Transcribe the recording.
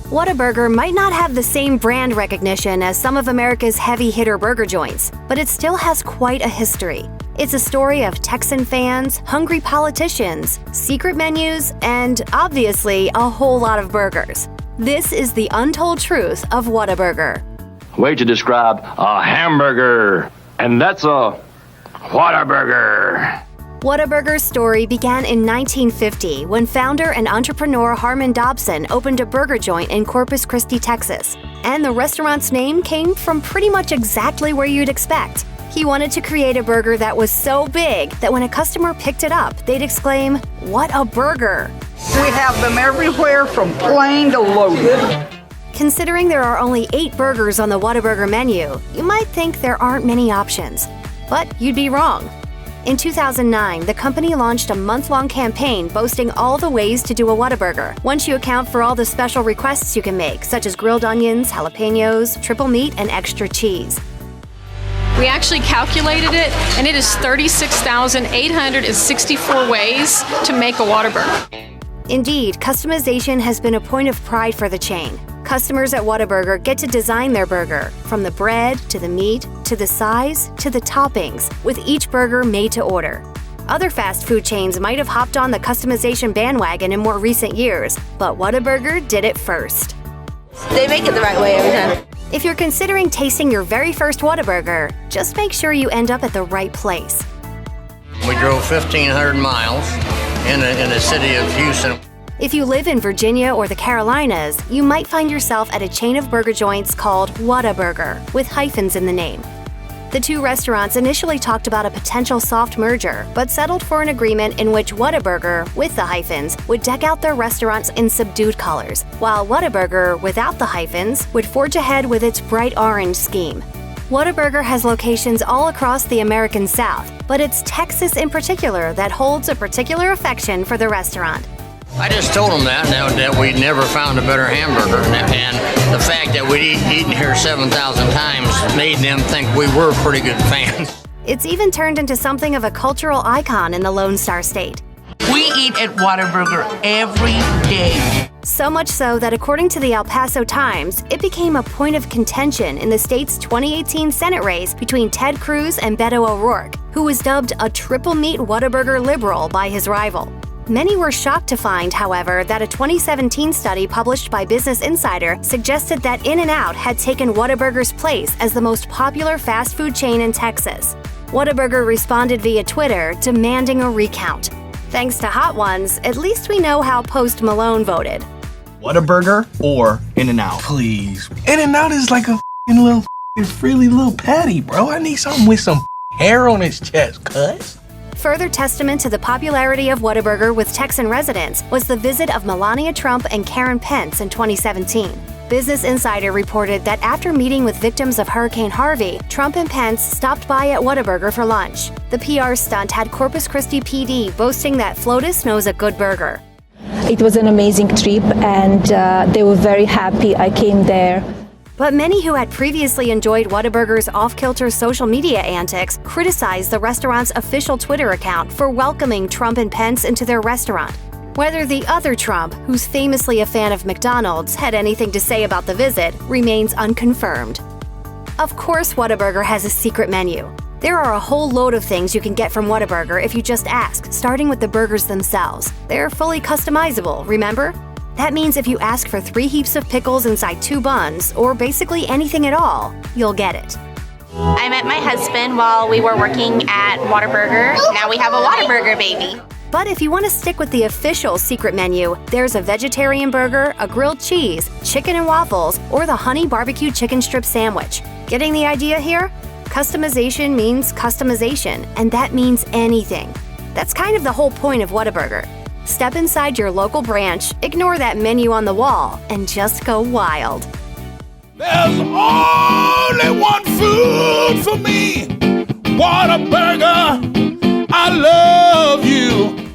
Whataburger might not have the same brand recognition as some of America's heavy-hitter burger joints, but it still has quite a history. It's a story of Texan fans, hungry politicians, secret menus, and, obviously, a whole lot of burgers. This is the untold truth of Whataburger. Way to describe a hamburger, and that's a Whataburger. Whataburger's story began in 1950 when founder and entrepreneur Harmon Dobson opened a burger joint in Corpus Christi, Texas. And the restaurant's name came from pretty much exactly where you'd expect. He wanted to create a burger that was so big that when a customer picked it up, they'd exclaim, "What a burger!" We have them everywhere from plain to loaded. Considering there are only 8 burgers on the Whataburger menu, you might think there aren't many options. But you'd be wrong. In 2009, the company launched a month-long campaign boasting all the ways to do a Whataburger, once you account for all the special requests you can make, such as grilled onions, jalapenos, triple meat, and extra cheese. We actually calculated it, and it is 36,864 ways to make a Whataburger. Indeed, customization has been a point of pride for the chain. Customers at Whataburger get to design their burger, from the bread, to the meat, to the size, to the toppings, with each burger made to order. Other fast food chains might have hopped on the customization bandwagon in more recent years, but Whataburger did it first. They make it the right way every time. If you're considering tasting your very first Whataburger, just make sure you end up at the right place. We drove 1,500 miles in the city of Houston. If you live in Virginia or the Carolinas, you might find yourself at a chain of burger joints called Whataburger, with hyphens in the name. The two restaurants initially talked about a potential soft merger, but settled for an agreement in which Whataburger, with the hyphens, would deck out their restaurants in subdued colors, while Whataburger, without the hyphens, would forge ahead with its bright orange scheme. Whataburger has locations all across the American South, but it's Texas in particular that holds a particular affection for the restaurant. I just told them that we'd never found a better hamburger, and the fact that we'd eaten here 7,000 times made them think we were pretty good fans. It's even turned into something of a cultural icon in the Lone Star State. We eat at Whataburger every day. So much so that according to the El Paso Times, it became a point of contention in the state's 2018 Senate race between Ted Cruz and Beto O'Rourke, who was dubbed a Triple Meat Whataburger liberal by his rival. Many were shocked to find, however, that a 2017 study published by Business Insider suggested that In-N-Out had taken Whataburger's place as the most popular fast food chain in Texas. Whataburger responded via Twitter, demanding a recount. Thanks to Hot Ones, at least we know how Post Malone voted. Whataburger or In-N-Out? Please. In-N-Out is like a little frilly little patty, bro. I need something with some hair on its chest, cuz. Further testament to the popularity of Whataburger with Texan residents was the visit of Melania Trump and Karen Pence in 2017. Business Insider reported that after meeting with victims of Hurricane Harvey, Trump and Pence stopped by at Whataburger for lunch. The PR stunt had Corpus Christi PD boasting that FLOTUS knows a good burger. It was an amazing trip, and they were very happy I came there. But many who had previously enjoyed Whataburger's off-kilter social media antics criticized the restaurant's official Twitter account for welcoming Trump and Pence into their restaurant. Whether the other Trump, who's famously a fan of McDonald's, had anything to say about the visit remains unconfirmed. Of course, Whataburger has a secret menu. There are a whole load of things you can get from Whataburger if you just ask, starting with the burgers themselves. They're fully customizable, remember? That means if you ask for 3 heaps of pickles inside 2 buns, or basically anything at all, you'll get it. I met my husband while we were working at Whataburger. Now we have a Whataburger baby. But if you want to stick with the official secret menu, there's a vegetarian burger, a grilled cheese, chicken and waffles, or the honey barbecue chicken strip sandwich. Getting the idea here? Customization means customization, and that means anything. That's kind of the whole point of Whataburger. Step inside your local branch, ignore that menu on the wall, and just go wild. There's only one food for me, Whataburger. I love you.